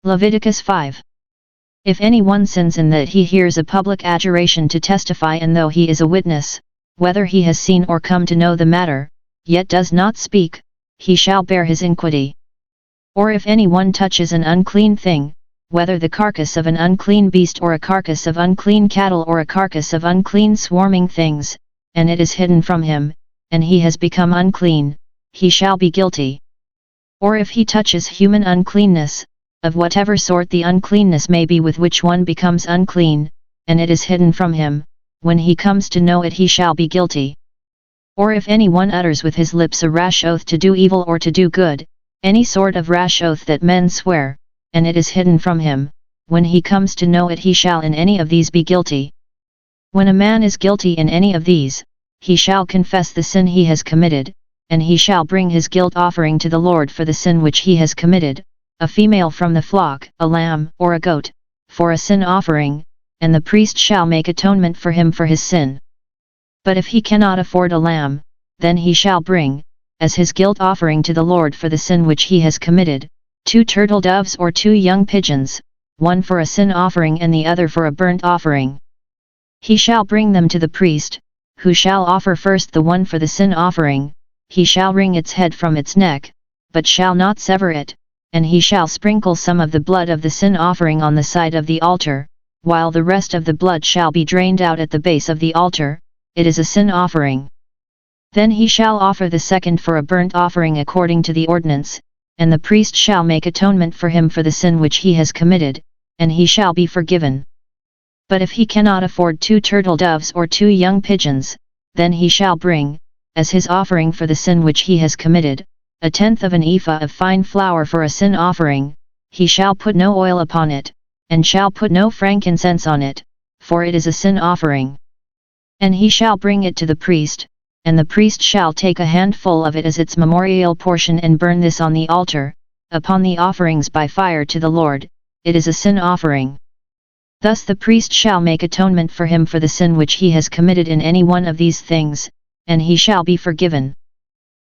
Leviticus 5. If anyone sins in that he hears a public adjuration to testify, and though he is a witness, whether he has seen or come to know the matter, yet does not speak, he shall bear his iniquity. Or if anyone touches an unclean thing, whether the carcass of an unclean beast or a carcass of unclean cattle or a carcass of unclean swarming things, and it is hidden from him, and he has become unclean, he shall be guilty. Or if he touches human uncleanness, of whatever sort the uncleanness may be with which one becomes unclean, and it is hidden from him, when he comes to know it he shall be guilty. Or if anyone utters with his lips a rash oath to do evil or to do good, any sort of rash oath that men swear, and it is hidden from him, when he comes to know it he shall in any of these be guilty. When a man is guilty in any of these, he shall confess the sin he has committed, and he shall bring his guilt offering to the Lord for the sin which he has committed, a female from the flock, a lamb or a goat, for a sin offering, and the priest shall make atonement for him for his sin. But if he cannot afford a lamb, then he shall bring, as his guilt offering to the Lord for the sin which he has committed, 2 turtle doves or 2 young pigeons, one for a sin offering and the other for a burnt offering. He shall bring them to the priest, who shall offer first the one for the sin offering. He shall wring its head from its neck, but shall not sever it, and he shall sprinkle some of the blood of the sin offering on the side of the altar, while the rest of the blood shall be drained out at the base of the altar. It is a sin offering. Then he shall offer the second for a burnt offering according to the ordinance, and the priest shall make atonement for him for the sin which he has committed, and he shall be forgiven. But if he cannot afford 2 turtle doves or 2 young pigeons, then he shall bring, as his offering for the sin which he has committed, 1/10 of an ephah of fine flour for a sin offering. He shall put no oil upon it, and shall put no frankincense on it, for it is a sin offering. And he shall bring it to the priest, and the priest shall take a handful of it as its memorial portion and burn this on the altar, upon the offerings by fire to the Lord. It is a sin offering. Thus the priest shall make atonement for him for the sin which he has committed in any one of these things, and he shall be forgiven.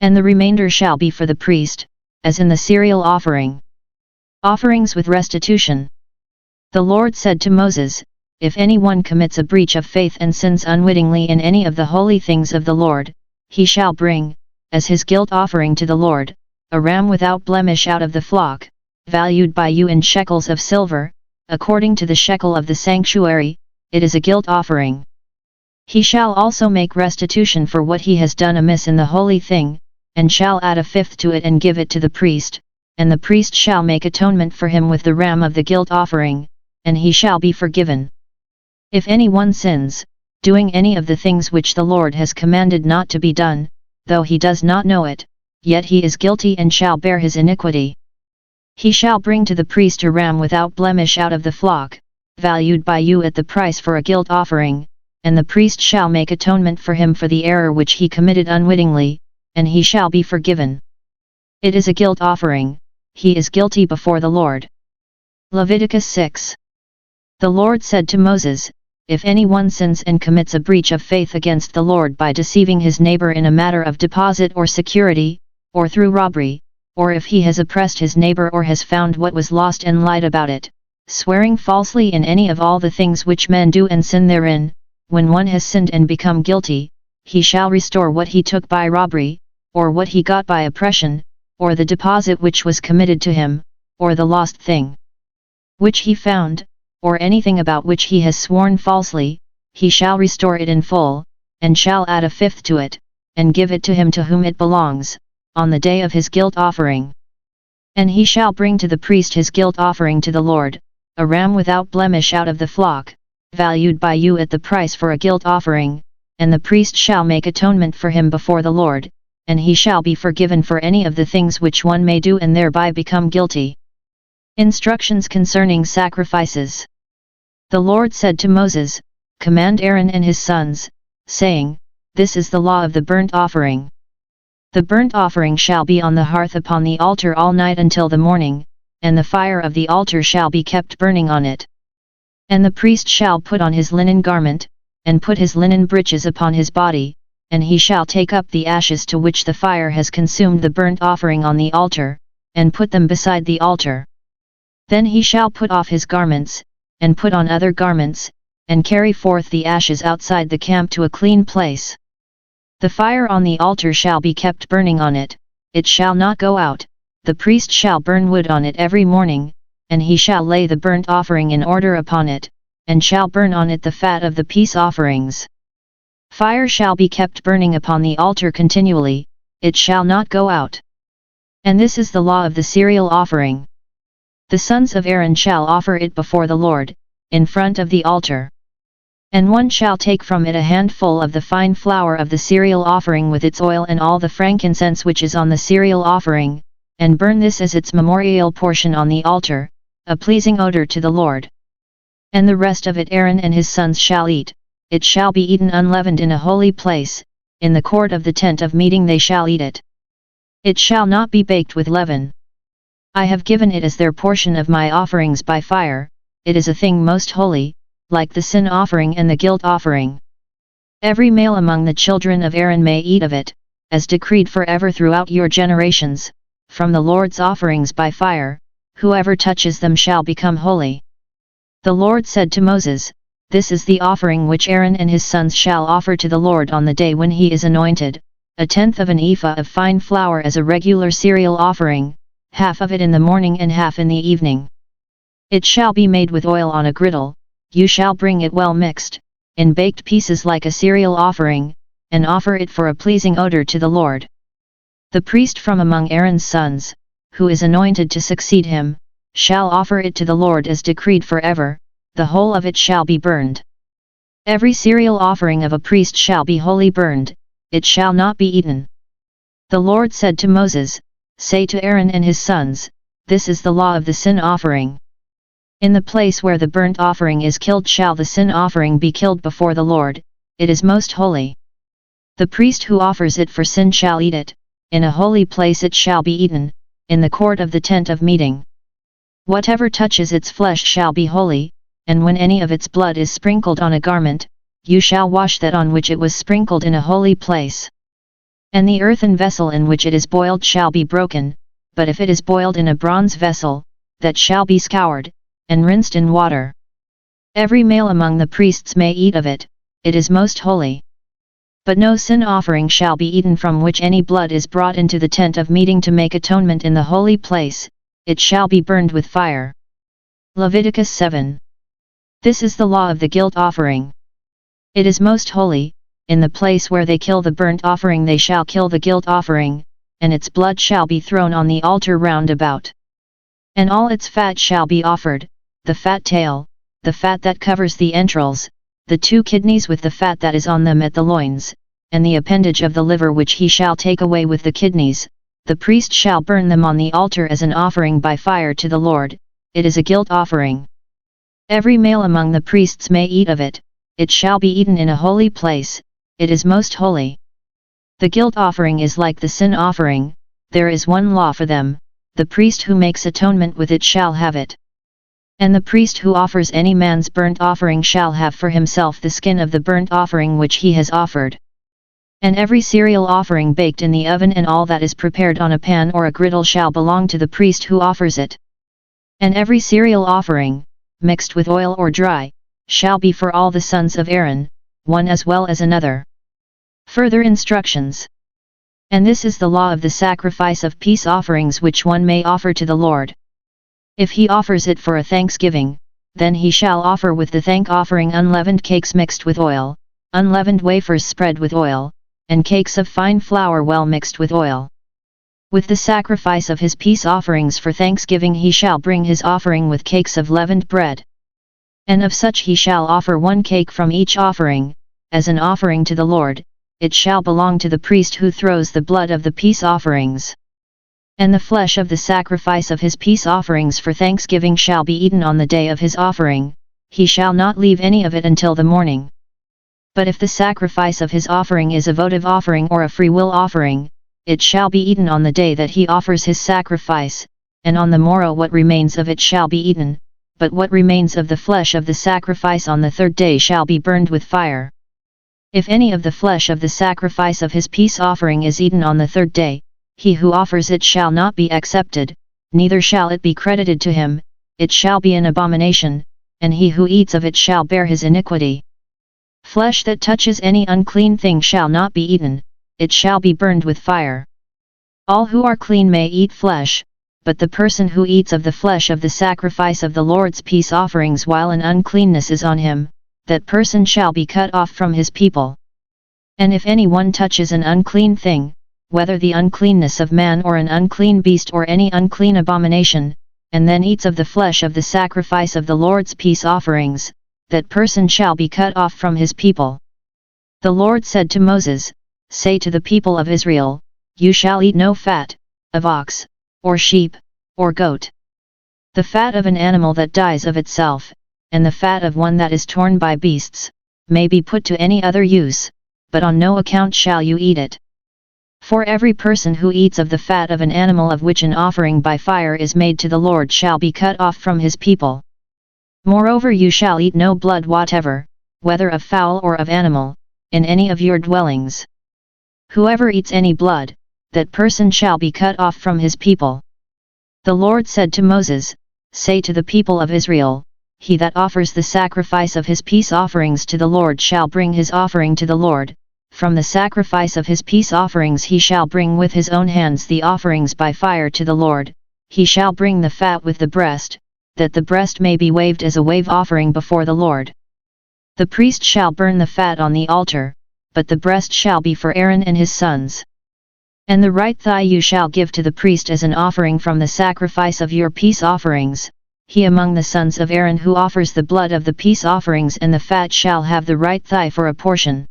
And the remainder shall be for the priest, as in the cereal offering. Offerings with restitution. The Lord said to Moses, if anyone commits a breach of faith and sins unwittingly in any of the holy things of the Lord, he shall bring, as his guilt offering to the Lord, a ram without blemish out of the flock, valued by you in shekels of silver, according to the shekel of the sanctuary. It is a guilt offering. He shall also make restitution for what he has done amiss in the holy thing, and shall add 1/5 to it and give it to the priest, and the priest shall make atonement for him with the ram of the guilt offering, and he shall be forgiven. If anyone sins, doing any of the things which the Lord has commanded not to be done, though he does not know it, yet he is guilty and shall bear his iniquity. He shall bring to the priest a ram without blemish out of the flock, valued by you at the price for a guilt offering, and the priest shall make atonement for him for the error which he committed unwittingly, and he shall be forgiven. It is a guilt offering. He is guilty before the Lord. Leviticus 6. The Lord said to Moses, if anyone sins and commits a breach of faith against the Lord by deceiving his neighbor in a matter of deposit or security, or through robbery, or if he has oppressed his neighbor or has found what was lost and lied about it, swearing falsely in any of all the things which men do and sin therein, when one has sinned and become guilty, he shall restore what he took by robbery, or what he got by oppression, or the deposit which was committed to him, or the lost thing which he found, or anything about which he has sworn falsely. He shall restore it in full, and shall add 1/5 to it, and give it to him to whom it belongs, on the day of his guilt offering. And he shall bring to the priest his guilt offering to the Lord, a ram without blemish out of the flock, valued by you at the price for a guilt offering, and the priest shall make atonement for him before the Lord, and he shall be forgiven for any of the things which one may do and thereby become guilty. Instructions concerning sacrifices. The Lord said to Moses, command Aaron and his sons, saying, this is the law of the burnt offering. The burnt offering shall be on the hearth upon the altar all night until the morning, and the fire of the altar shall be kept burning on it. And the priest shall put on his linen garment, and put his linen breeches upon his body, and he shall take up the ashes to which the fire has consumed the burnt offering on the altar, and put them beside the altar. Then he shall put off his garments, and put on other garments, and carry forth the ashes outside the camp to a clean place. The fire on the altar shall be kept burning on it, it shall not go out, the priest shall burn wood on it every morning, and he shall lay the burnt offering in order upon it, and shall burn on it the fat of the peace offerings. Fire shall be kept burning upon the altar continually, it shall not go out. And this is the law of the cereal offering. The sons of Aaron shall offer it before the Lord, in front of the altar. And one shall take from it a handful of the fine flour of the cereal offering with its oil and all the frankincense which is on the cereal offering, and burn this as its memorial portion on the altar, a pleasing odor to the Lord. And the rest of it Aaron and his sons shall eat, it shall be eaten unleavened in a holy place, in the court of the tent of meeting they shall eat it. It shall not be baked with leaven. I have given it as their portion of my offerings by fire, it is a thing most holy, like the sin offering and the guilt offering. Every male among the children of Aaron may eat of it, as decreed forever throughout your generations, from the Lord's offerings by fire, whoever touches them shall become holy. The Lord said to Moses, This is the offering which Aaron and his sons shall offer to the Lord on the day when he is anointed, 1/10 of an ephah of fine flour as a regular cereal offering, half of it in the morning and half in the evening. It shall be made with oil on a griddle, you shall bring it well mixed, in baked pieces like a cereal offering, and offer it for a pleasing odor to the Lord. The priest from among Aaron's sons, who is anointed to succeed him, shall offer it to the Lord as decreed forever, the whole of it shall be burned. Every cereal offering of a priest shall be wholly burned, it shall not be eaten. The Lord said to Moses, Say to Aaron and his sons, This is the law of the sin offering. In the place where the burnt offering is killed shall the sin offering be killed before the Lord, it is most holy. The priest who offers it for sin shall eat it, in a holy place it shall be eaten, in the court of the tent of meeting. Whatever touches its flesh shall be holy, and when any of its blood is sprinkled on a garment, you shall wash that on which it was sprinkled in a holy place. And the earthen vessel in which it is boiled shall be broken, but if it is boiled in a bronze vessel, that shall be scoured, and rinsed in water. Every male among the priests may eat of it, it is most holy. But no sin offering shall be eaten from which any blood is brought into the tent of meeting to make atonement in the holy place, it shall be burned with fire. Leviticus 7. This is the law of the guilt offering. It is most holy, in the place where they kill the burnt offering they shall kill the guilt offering, and its blood shall be thrown on the altar round about. And all its fat shall be offered, the fat tail, the fat that covers the entrails, the 2 kidneys with the fat that is on them at the loins, and the appendage of the liver which he shall take away with the kidneys, the priest shall burn them on the altar as an offering by fire to the Lord, it is a guilt offering. Every male among the priests may eat of it, it shall be eaten in a holy place, it is most holy. The guilt offering is like the sin offering, there is one law for them, the priest who makes atonement with it shall have it. And the priest who offers any man's burnt offering shall have for himself the skin of the burnt offering which he has offered. And every cereal offering baked in the oven and all that is prepared on a pan or a griddle shall belong to the priest who offers it. And every cereal offering, mixed with oil or dry, shall be for all the sons of Aaron, one as well as another. Further instructions. And this is the law of the sacrifice of peace offerings which one may offer to the Lord. If he offers it for a thanksgiving, then he shall offer with the thank offering unleavened cakes mixed with oil, unleavened wafers spread with oil, and cakes of fine flour well mixed with oil. With the sacrifice of his peace offerings for thanksgiving he shall bring his offering with cakes of leavened bread. And of such he shall offer 1 cake from each offering, as an offering to the Lord, it shall belong to the priest who throws the blood of the peace offerings. And the flesh of the sacrifice of his peace offerings for thanksgiving shall be eaten on the day of his offering, he shall not leave any of it until the morning. But if the sacrifice of his offering is a votive offering or a freewill offering, it shall be eaten on the day that he offers his sacrifice, and on the morrow what remains of it shall be eaten, but what remains of the flesh of the sacrifice on the 3rd day shall be burned with fire. If any of the flesh of the sacrifice of his peace offering is eaten on the 3rd day, he who offers it shall not be accepted, neither shall it be credited to him, it shall be an abomination, and he who eats of it shall bear his iniquity. Flesh that touches any unclean thing shall not be eaten, it shall be burned with fire. All who are clean may eat flesh, but the person who eats of the flesh of the sacrifice of the Lord's peace offerings while an uncleanness is on him, that person shall be cut off from his people. And if anyone touches an unclean thing, whether the uncleanness of man or an unclean beast or any unclean abomination, and then eats of the flesh of the sacrifice of the Lord's peace offerings, that person shall be cut off from his people. The Lord said to Moses, Say to the people of Israel, You shall eat no fat, of ox, or sheep, or goat. The fat of an animal that dies of itself, and the fat of one that is torn by beasts, may be put to any other use, but on no account shall you eat it. For every person who eats of the fat of an animal of which an offering by fire is made to the Lord shall be cut off from his people. Moreover you shall eat no blood whatever, whether of fowl or of animal, in any of your dwellings. Whoever eats any blood, that person shall be cut off from his people. The Lord said to Moses, Say to the people of Israel, He that offers the sacrifice of his peace offerings to the Lord shall bring his offering to the Lord. From the sacrifice of his peace offerings he shall bring with his own hands the offerings by fire to the Lord, he shall bring the fat with the breast, that the breast may be waved as a wave offering before the Lord. The priest shall burn the fat on the altar, but the breast shall be for Aaron and his sons. And the right thigh you shall give to the priest as an offering from the sacrifice of your peace offerings, he among the sons of Aaron who offers the blood of the peace offerings and the fat shall have the right thigh for a portion.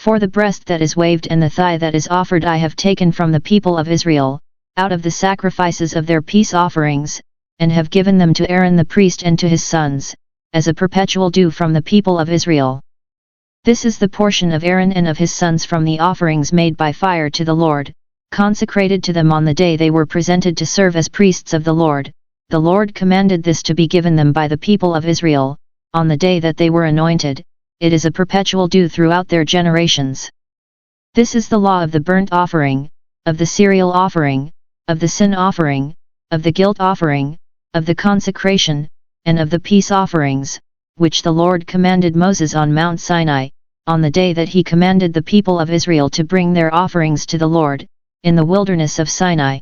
For the breast that is waved and the thigh that is offered I have taken from the people of Israel, out of the sacrifices of their peace offerings, and have given them to Aaron the priest and to his sons, as a perpetual due from the people of Israel. This is the portion of Aaron and of his sons from the offerings made by fire to the Lord, consecrated to them on the day they were presented to serve as priests of the Lord. The Lord commanded this to be given them by the people of Israel, on the day that they were anointed. It is a perpetual due throughout their generations. This is the law of the burnt offering, of the cereal offering, of the sin offering, of the guilt offering, of the consecration, and of the peace offerings, which the Lord commanded Moses on Mount Sinai, on the day that he commanded the people of Israel to bring their offerings to the Lord, in the wilderness of Sinai.